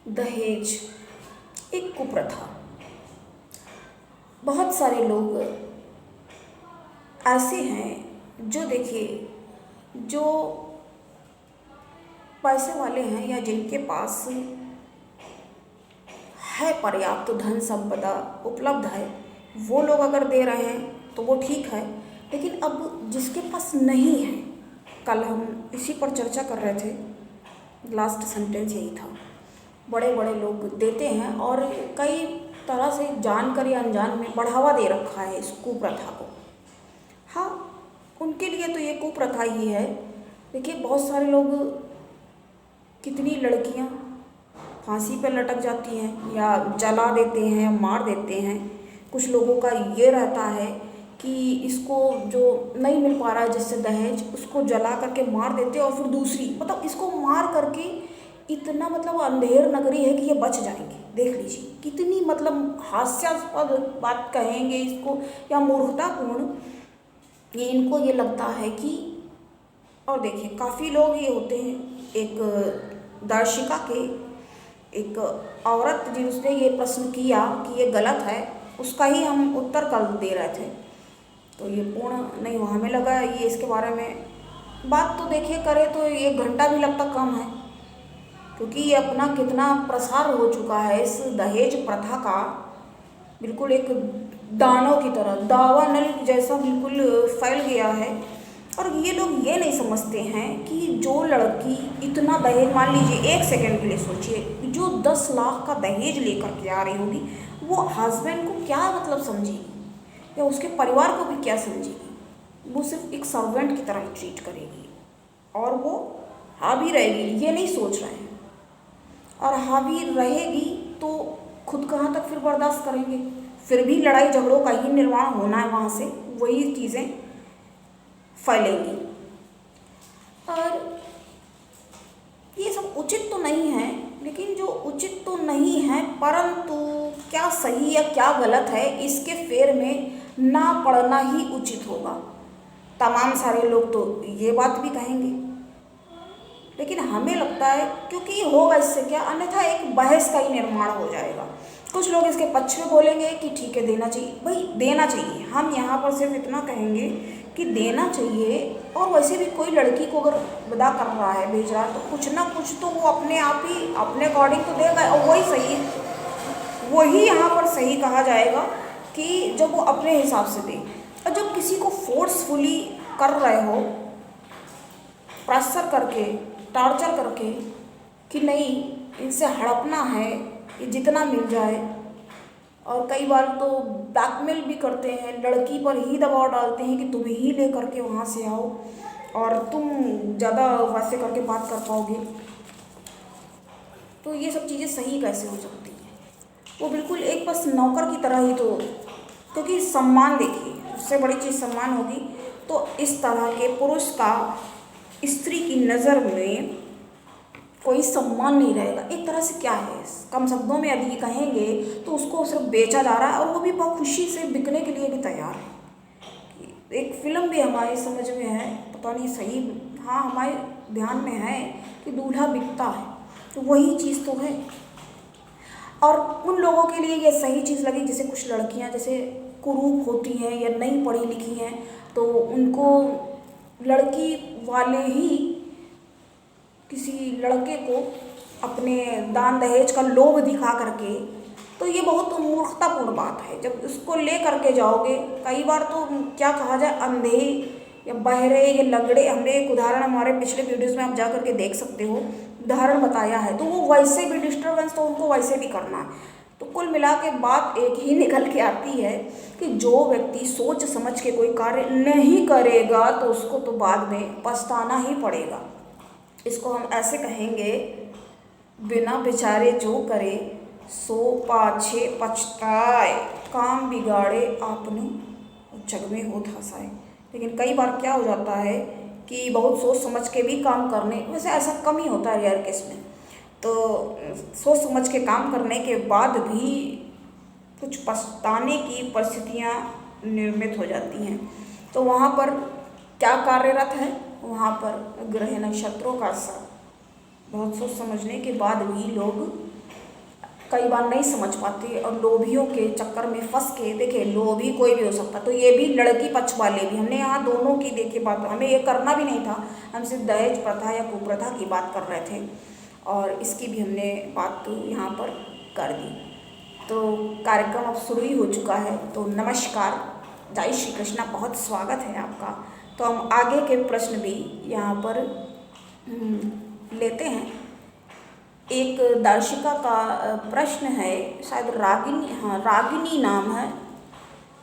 दहेज एक कुप्रथा। बहुत सारे लोग ऐसे हैं जो देखिए जो पैसे वाले हैं या जिनके पास है पर्याप्त धन संपदा उपलब्ध है, वो लोग अगर दे रहे हैं तो वो ठीक है। लेकिन अब जिसके पास नहीं है, कल हम इसी पर चर्चा कर रहे थे, लास्ट सेंटेंस यही था, बड़े बड़े लोग देते हैं और कई तरह से जानकर या अनजान में बढ़ावा दे रखा है इस कुप्रथा को। हाँ, उनके लिए तो ये कुप्रथा ही है। देखिए बहुत सारे लोग, कितनी लड़कियां फांसी पर लटक जाती हैं या जला देते हैं या मार देते हैं। कुछ लोगों का ये रहता है कि इसको जो नहीं मिल पा रहा है जिससे दहेज, उसको जला करके मार देते हैं और फिर दूसरी, मतलब इसको मार करके इतना मतलब अंधेर नगरी है कि ये बच जाएंगे। देख लीजिए कितनी मतलब हास्यास्पद बात कहेंगे इसको या मूर्खतापूर्ण, ये इनको ये लगता है कि। और देखिए काफ़ी लोग ये होते हैं, एक दर्शिका के एक औरत जिसने ये प्रश्न किया कि ये गलत है, उसका ही हम उत्तर कल दे रहे थे, तो ये पूर्ण नहीं हुआ। हमें लगा ये इसके बारे में बात तो देखिए करे तो 1 घंटा भी लगता कम है, क्योंकि ये अपना कितना प्रसार हो चुका है इस दहेज प्रथा का। बिल्कुल एक दानव की तरह, दावानल जैसा बिल्कुल फैल गया है। और ये लोग ये नहीं समझते हैं कि जो लड़की इतना दहेज, मान लीजिए 1 सेकंड के लिए सोचिए, जो 10 लाख का दहेज लेकर के आ रही होगी, वो हस्बैंड को क्या मतलब समझेगी या उसके परिवार को भी क्या समझेगी। वो सिर्फ एक सर्वेंट की तरह ट्रीट करेगी और वो हावी रहेगी, ये नहीं सोच रहे हैं। और हावी रहेगी तो खुद कहाँ तक फिर बर्दाश्त करेंगे, फिर भी लड़ाई झगड़ों का ही निर्माण होना है, वहाँ से वही चीज़ें फैलेंगी। और ये सब उचित तो नहीं है, लेकिन जो उचित तो नहीं है परंतु क्या सही या क्या गलत है, इसके फेर में ना पड़ना ही उचित होगा। तमाम सारे लोग तो ये बात भी कहेंगे, लेकिन हमें लगता है क्योंकि होगा इससे क्या, अन्यथा एक बहस का ही निर्माण हो जाएगा। कुछ लोग इसके पक्ष में बोलेंगे कि ठीक है देना चाहिए, भाई देना चाहिए। हम यहाँ पर सिर्फ इतना कहेंगे कि देना चाहिए। और वैसे भी कोई लड़की को अगर विदा कर रहा है, भेज रहा है, तो कुछ ना कुछ तो वो अपने आप ही अपने अकॉर्डिंग तो देगा, और वही सही, वही यहाँ पर सही कहा जाएगा कि जब वो अपने हिसाब से दे। और जब किसी को फोर्सफुली कर रहे हो, प्रेशर करके, टॉर्चर करके कि नहीं इनसे हड़पना है, ये जितना मिल जाए, और कई बार तो ब्लैकमेल भी करते हैं, लड़की पर ही दबाव डालते हैं कि तुम ही ले करके वहाँ से आओ और तुम ज़्यादा वैसे करके बात कर पाओगे। तो ये सब चीज़ें सही कैसे हो सकती हैं? वो बिल्कुल एक बस नौकर की तरह ही, तो क्योंकि सम्मान, देखिए उससे बड़ी चीज़ सम्मान होगी। तो इस तरह के पुरुष का स्त्री की नज़र में कोई सम्मान नहीं रहेगा। एक तरह से क्या है, कम शब्दों में यदि कहेंगे तो उसको सिर्फ बेचा जा रहा है, और वो भी बहुत खुशी से बिकने के लिए भी तैयार है। एक फिल्म भी हमारे समझ में है, पता नहीं सही, हाँ हमारे ध्यान में है कि दूल्हा बिकता है, तो वही चीज़ तो है। और उन लोगों के लिए ये सही चीज़ लगी, जैसे कुछ लड़कियां जैसे कुरूप होती हैं या नहीं पढ़ी लिखी हैं, तो उनको लड़की वाले ही किसी लड़के को अपने दान दहेज का लोभ दिखा करके, तो ये बहुत मूर्खतापूर्ण बात है। जब उसको ले करके जाओगे, कई बार तो क्या कहा जाए, अंधे या बहरे या लंगड़े, हमने एक उदाहरण हमारे पिछले वीडियोस में आप जा करके देख सकते हो, उदाहरण बताया है, तो वो वैसे भी डिस्टर्बेंस तो उनको वैसे भी करना है। तो कुल मिला के बात एक ही निकल के आती है कि जो व्यक्ति सोच समझ के कोई कार्य नहीं करेगा तो उसको तो बाद में पछताना ही पड़ेगा। इसको हम ऐसे कहेंगे, बिना विचारे जो करे सो पाछे पछताए, काम बिगाड़े आपने जग में हो धसाए। लेकिन कई बार क्या हो जाता है कि बहुत सोच समझ के भी काम करने, वैसे ऐसा कम ही होता है रेयर केस में, तो सोच समझ के काम करने के बाद भी कुछ पछताने की परिस्थितियाँ निर्मित हो जाती हैं। तो वहाँ पर क्या कार्यरत है, वहाँ पर ग्रह नक्षत्रों का असर, बहुत सोच समझने के बाद भी लोग कई बार नहीं समझ पाते और लोभियों के चक्कर में फंस के, देखिए लोभी कोई भी हो सकता, तो ये भी लड़की पक्ष वाले भी, हमने यहाँ दोनों की देखी बात, हमें ये करना भी नहीं था, हम सिर्फ दहेज प्रथा या कुप्रथा की बात कर रहे थे और इसकी भी हमने बात यहाँ पर कर दी। तो कार्यक्रम अब शुरू ही हो चुका है। तो नमस्कार, जय श्री कृष्णा, बहुत स्वागत है आपका। तो हम आगे के प्रश्न भी यहाँ पर लेते हैं। एक दर्शिका का प्रश्न है, शायद रागिनी, हाँ रागिनी नाम है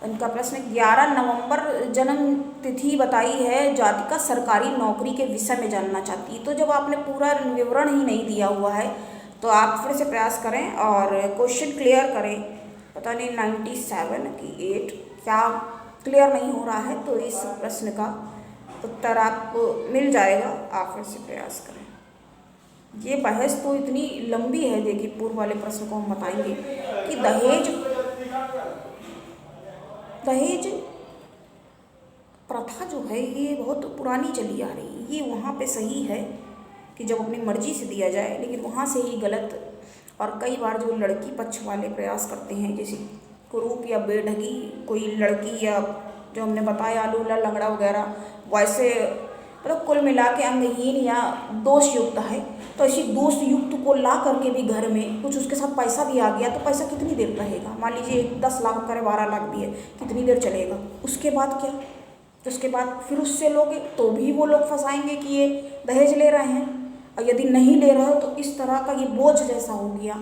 उनका प्रश्न। 11 नवंबर जन्म तिथि बताई है, जातिका सरकारी नौकरी के विषय में जानना चाहती है। तो जब आपने पूरा विवरण ही नहीं दिया हुआ है तो आप फिर से प्रयास करें और क्वेश्चन क्लियर करें। पता नहीं 97 की 8 क्या क्लियर नहीं हो रहा है, तो इस प्रश्न का उत्तर आपको मिल जाएगा, आप फिर से प्रयास करें। ये बहस तो इतनी लंबी है, देखिए पूर्व वाले प्रश्न को हम बताएंगे कि दहेज प्रथा जो है ये बहुत पुरानी चली आ रही है। ये वहाँ पे सही है कि जब अपनी मर्जी से दिया जाए, लेकिन वहाँ से ही गलत। और कई बार जो लड़की पक्ष वाले प्रयास करते हैं, जैसे कुरूप या बेढंगी कोई लड़की, या जो हमने बताया लूला लंगड़ा वगैरह, वैसे मतलब कुल मिला के अंगहीन या दोष युक्त है, तो ऐसी दोष युक्त को ला करके भी घर में कुछ उसके साथ पैसा भी आ गया, तो पैसा कितनी देर रहेगा? मान लीजिए 10 लाख करे 12 लाख भी है, कितनी देर चलेगा? उसके बाद क्या? तो उसके बाद फिर उससे लोगे तो भी वो लोग फंसाएंगे कि ये दहेज ले रहे हैं, और यदि नहीं ले रहे हो तो इस तरह का ये बोझ जैसा हो गया।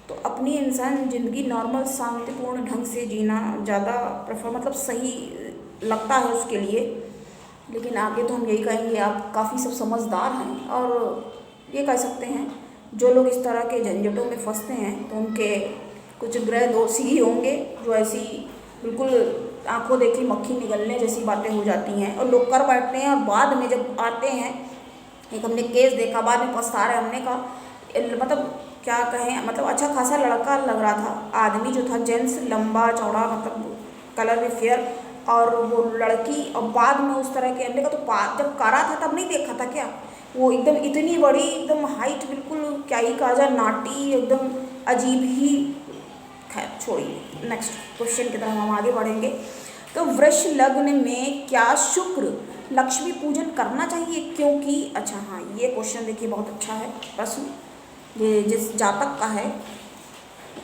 तो अपनी इंसान ज़िंदगी नॉर्मल शांतिपूर्ण ढंग से जीना ज़्यादा प्रेफर, मतलब सही लगता है उसके लिए। लेकिन आगे तो हम यही कहेंगे, आप काफ़ी सब समझदार हैं और ये कह सकते हैं जो लोग इस तरह के झंझटों में फंसते हैं तो उनके कुछ ग्रह दोषी ही होंगे, जो ऐसी बिल्कुल आंखों देखी मक्खी निगलने जैसी बातें हो जाती हैं और लोग कर बैठते हैं, और बाद में जब आते हैं, एक हमने केस देखा, बाद में पछता रहे, हमने कहा मतलब क्या कहें, मतलब अच्छा खासा लड़का लग रहा था, आदमी जो था जेंट्स, लंबा चौड़ा, मतलब कलर भी फेयर, और वो लड़की, और बाद में उस तरह के, हमने कहा तो जब करा था तब नहीं देखा था क्या? वो एकदम इतनी बड़ी, एकदम हाइट बिल्कुल क्या ही कहा जाए, नाटी, एकदम अजीब ही। खैर छोड़िए, नेक्स्ट क्वेश्चन की तरफ हम आगे बढ़ेंगे। तो वृष लग्न में क्या शुक्र लक्ष्मी पूजन करना चाहिए? क्योंकि अच्छा हाँ, ये क्वेश्चन देखिए बहुत अच्छा है प्रश्न। ये जिस जातक का है,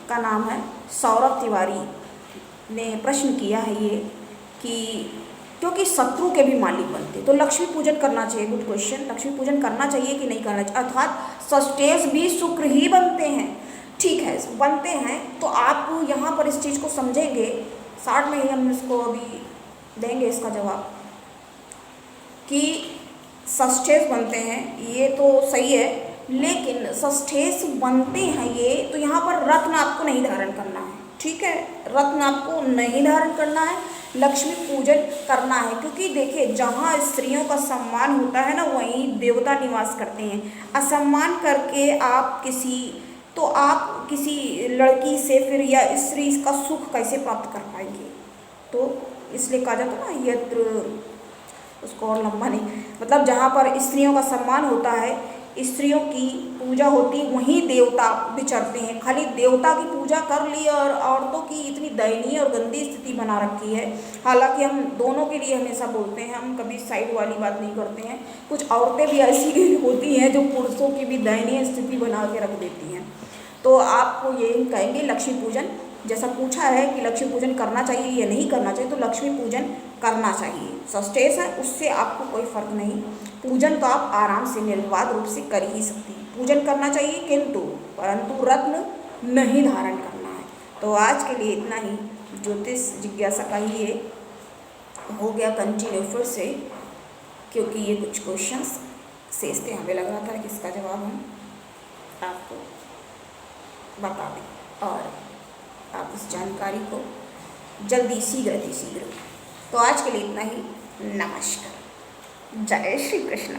का नाम है सौरभ तिवारी ने प्रश्न किया है ये, कि क्योंकि शत्रु के भी मालिक बनते तो लक्ष्मी पूजन करना चाहिए। गुड क्वेश्चन, लक्ष्मी पूजन करना चाहिए कि नहीं करना चाहिए? अर्थात षष्ठेश भी शुक्र ही बनते हैं, ठीक है बनते हैं। तो आप यहाँ पर इस चीज़ को समझेंगे, शॉर्ट में ही हम इसको अभी देंगे इसका जवाब, कि षष्ठेश बनते हैं ये तो सही है, लेकिन षष्ठेश बनते हैं ये, तो यहाँ पर रत्न आपको नहीं धारण करना है, ठीक है, रत्न आपको नहीं धारण करना है, लक्ष्मी पूजन करना है। क्योंकि देखिए जहाँ स्त्रियों का सम्मान होता है ना, वहीं देवता निवास करते हैं। असम्मान करके आप किसी लड़की से फिर या स्त्री का सुख कैसे प्राप्त कर पाएंगे? तो इसलिए कहा जाता है ना, यत्र, उसको और लंबा नहीं, मतलब जहाँ पर स्त्रियों का सम्मान होता है, स्त्रियों की पूजा होती, वहीं देवता विचरते हैं। खाली देवता की पूजा कर ली और औरतों की इतनी दयनीय और गंदी स्थिति बना रखी है। हालांकि हम दोनों के लिए हमेशा बोलते हैं, हम कभी साइड वाली बात नहीं करते हैं। कुछ औरतें भी ऐसी होती हैं जो पुरुषों की भी दयनीय स्थिति बना के रख देती हैं। तो आपको ये कहेंगे लक्ष्मी पूजन, जैसा पूछा है कि लक्ष्मी पूजन करना चाहिए या नहीं करना चाहिए, तो लक्ष्मी पूजन करना चाहिए। षष्ठेश है उससे आपको कोई फर्क नहीं, पूजन तो आप आराम से निर्विवाद रूप से कर ही सकती हैं। पूजन करना चाहिए परंतु रत्न नहीं धारण करना है। तो आज के लिए इतना ही, ज्योतिष जिज्ञासा का ही ये हो गया कंटिन्यू फिर से, क्योंकि ये कुछ क्वेश्चंस शेष थे, हमें लग रहा था कि इसका जवाब हम आपको बता दें और आप इस जानकारी को जल्दी शीघ्र। तो आज के लिए इतना ही, नमस्कार, जय श्री कृष्ण।